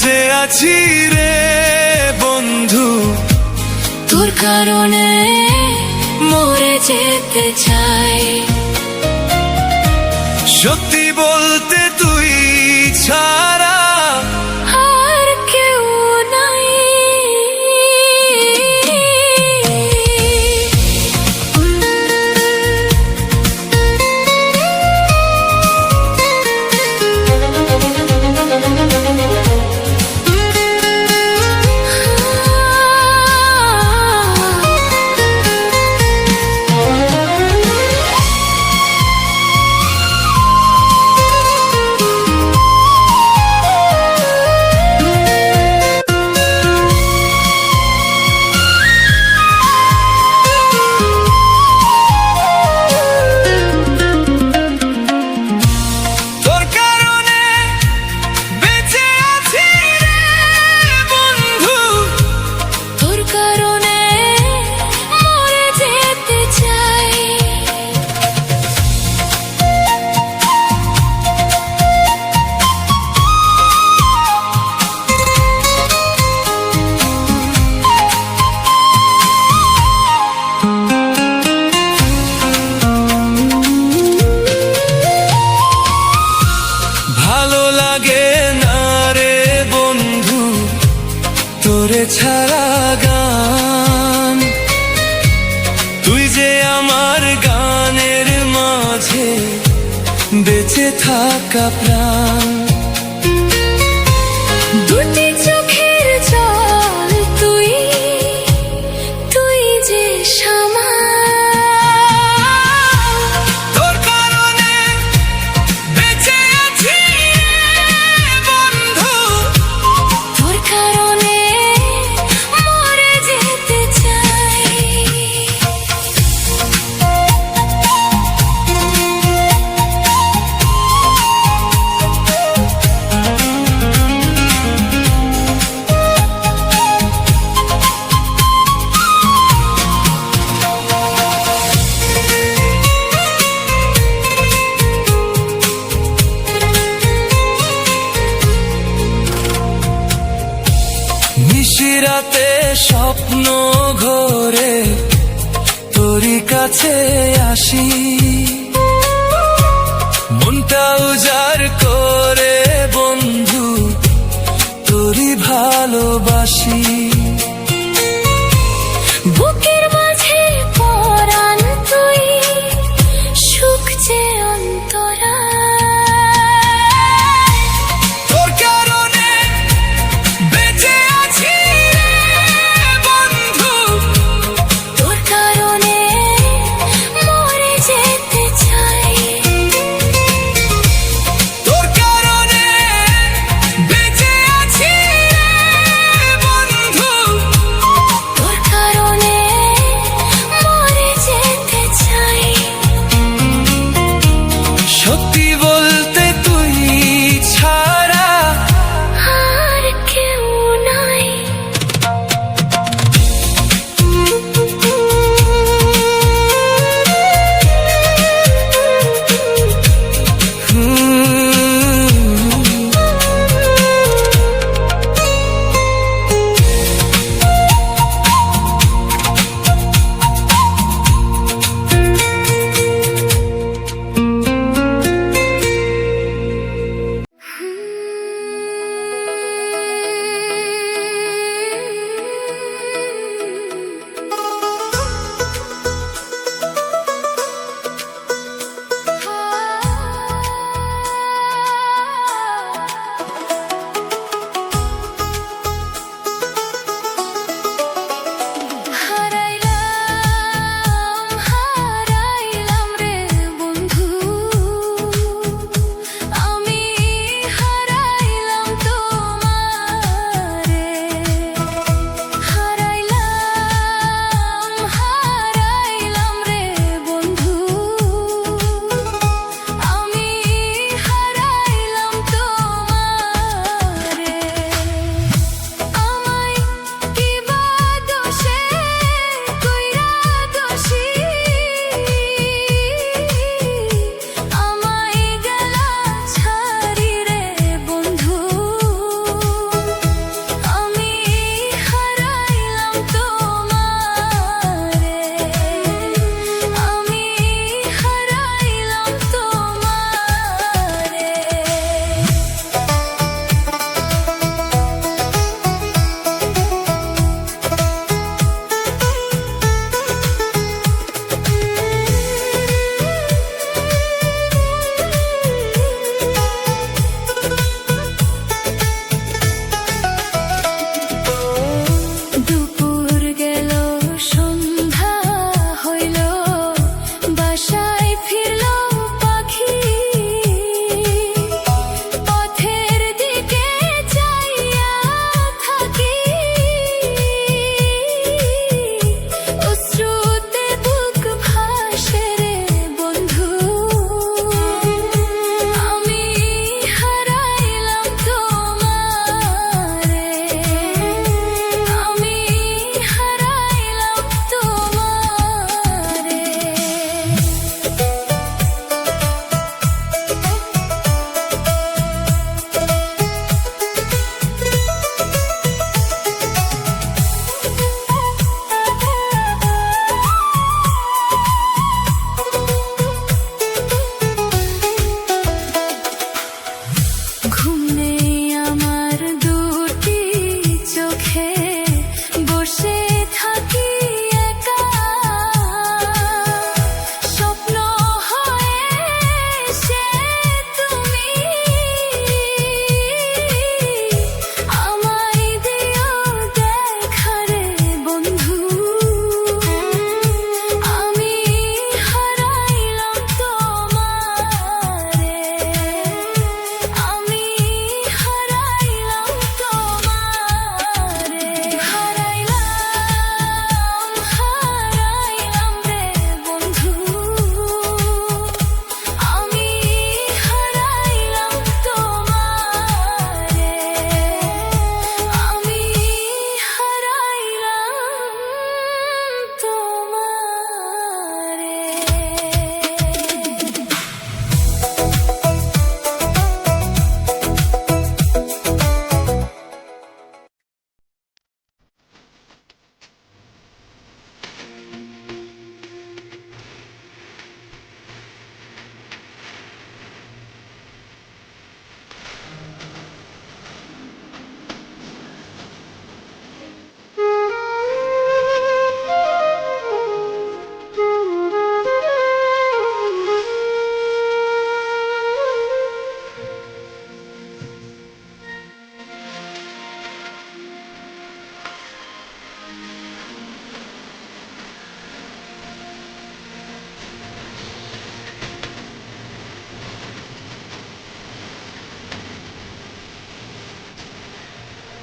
বেঁচে আছি রে বন্ধু, তোর কারণে মরে যেতে চাই। সত্যি বলতে তুই ছাড়া আর কেউ নাই। তোরে ছাড়া গান, তুই যে আমার গানের মাঝে বেঁচে থাকা প্রাণ। দুটি চোখের জল তুই, তুই যে শামা। তোর কারণে বেঁচে আছি বন্ধু, তোর কারণে মরে যেতে চাই। নিশিরাতে স্বপ্ন ঘোরে তোরই কাছে আসি, মনটা উজাড় করে বন্ধু তোরই ভালোবাসি। বুকের মাঝে পরাণ তুই, সুখ যে অন্তরা। তোর কারণে বেঁচে আছি বন্ধু, তোর কারণে মরে যেতে চাই।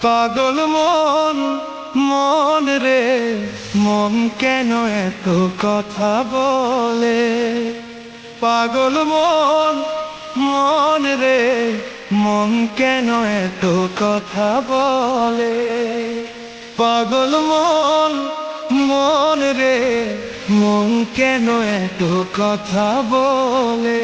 পাগল মন, মন রে মন কেন এত কথা বলে? পাগল মন, মন রে মন কেন এত কথা বলে? পাগল মন, মন রে মন কেন এত কথা বলে?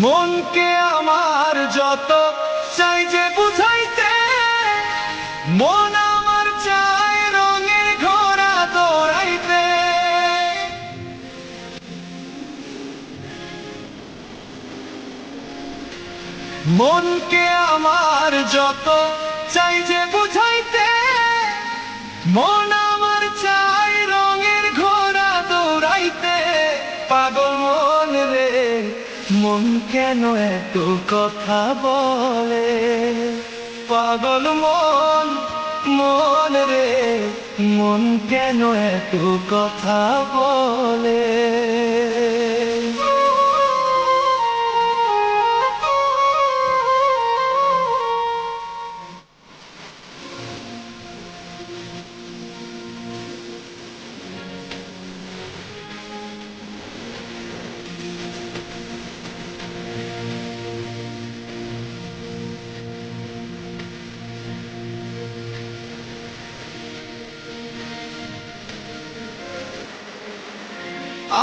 মনকে আমার যত চাই যে বুঝাইতে, মন আমার চায় রঙের ঘোড়া দৌড়াইতে। মনকে আমার যত চাই যে বুঝাইতে, মন আমার চায় রঙের ঘোড়া দৌড়াইতে। পাগল মন রে মন কেন এত কথা বলে? পাগল মন, মন রে মন কেন এত কথা বলে?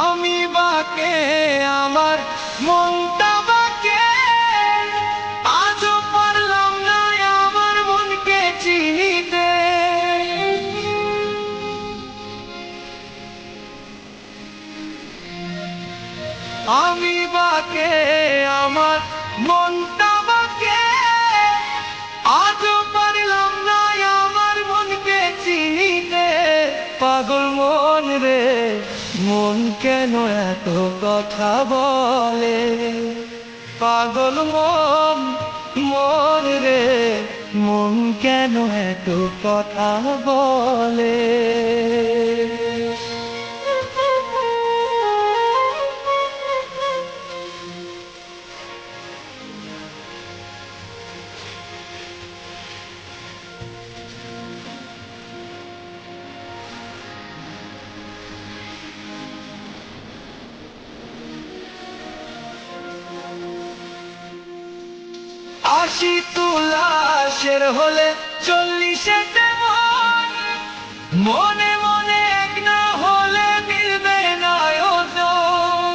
আমি বাকে আমার মনটা বাকে, আজও পারলাম না আমার মনকে চিনিতে। আমি বাকে আমার মনটা বাকে, আজও পারলাম না আমার মনকে চিনিতে। পাগল মন রে মন কেন এত কথা বলে? পাগল মন, মন রে মন কেন এত কথা বলে? আশি তুলাশের হলে 40-এতে মন, মনে মনে এক না হলে মিলবে না ওজন।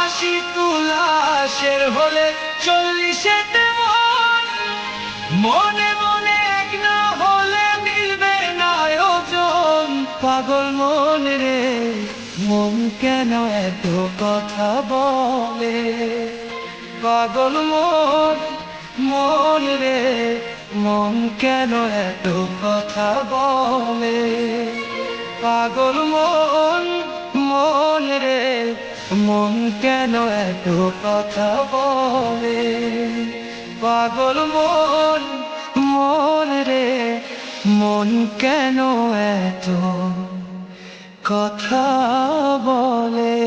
আশি তুলাশের হলে 40-এতে মন, মনে মনে এক না হলে মিলবে না ওজন। পাগল মন রে মন কেন এত কথা বলে? পাগল মন, মন রে মন কেন এত কথা বলে? পাগল মন, মন রে মন কেন এত কথা বলে? পাগল মন, মন রে মন কেন এত কথা বলে?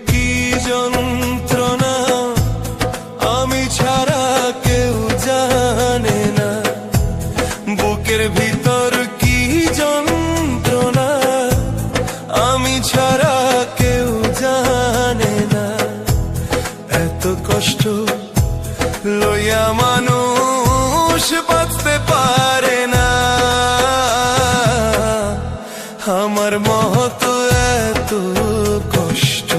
কি যন্ত্রণা আমি ছাড়া কেউ জানে না, বুকের ভিতর কি যন্ত্রণা আমি ছাড়া কেউ জানে না। এত কষ্ট লইয়া মানুষ বাঁচতে পারে না, আমার মতো এত কষ্ট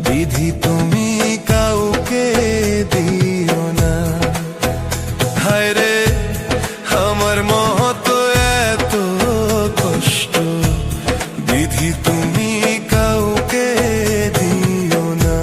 বিধি তুমি কাউকে দিও না। হায় রে আমার মতো এত কষ্ট বিধি তুমি কাউকে দিও না।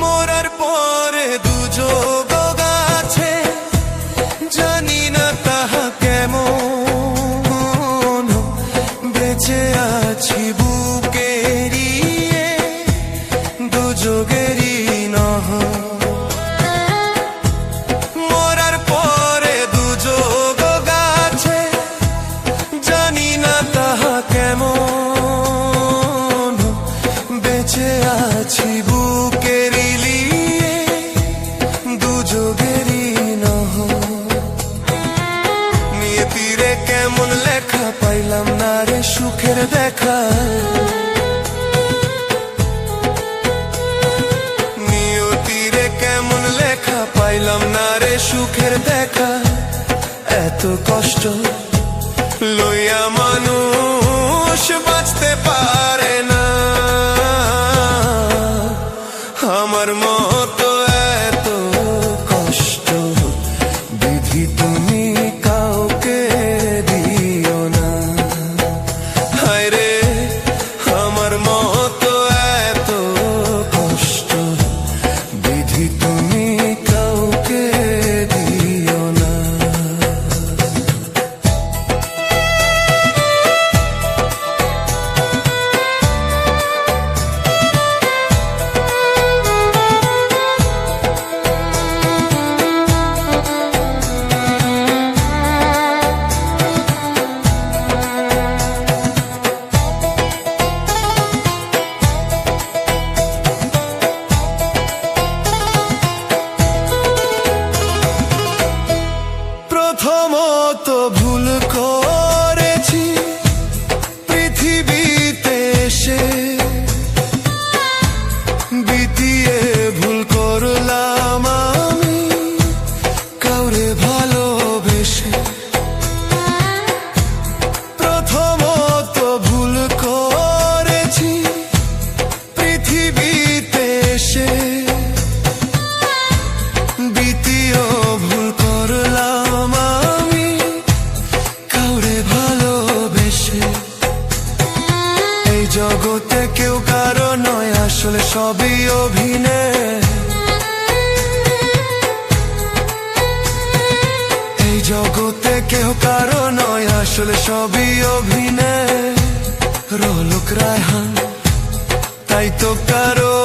মরার পরে দুযোগ গাছে জানি না তাহা কেমন, বেঁচে আছি বুকেরই দুযোগেরই নহ। মরার পরে দুযোগ গাছে জানি না তাহা কেমন, বেঁচে আছি বুকেরই দুযোগেরই নহ। নিয়তিরে কেমন লেখা পাইলাম না রে সুখের দেখা, নিয়তিরে কেমন লেখা পাইলাম না রে সুখের দেখা। এত কষ্ট লইয়া মানুষ বাঁচতে পারে না, আমার মতো এত কষ্ট বিধি তুমি কাউকে দিও না। হায় রে আমার মতো এত কষ্ট বিধি তুমি কাউকে দিও না। প্রথমত ভুল করেছি পৃথিবীতে এসে, বিতিয়ে ভুল করলাম আমি কাউরে ভালোবেসে। প্রথমত ভুল করেছি পৃথিবীতে এসে, বিতিও ভুল করলাম আমি কাউরে ভালোবেসে। এই জগতে কেউ কারো নয় আসলে সবই অভিনয়, এই জগতে কেউ কারো নয় আসলে সবই অভিনয়। রোলক রায়হান তাই তো কারো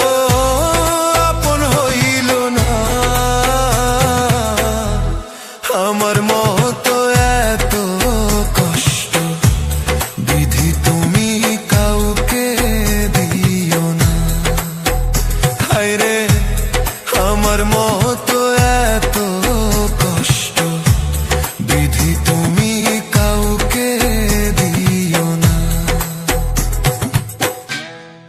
আপন হইল না, আমার মত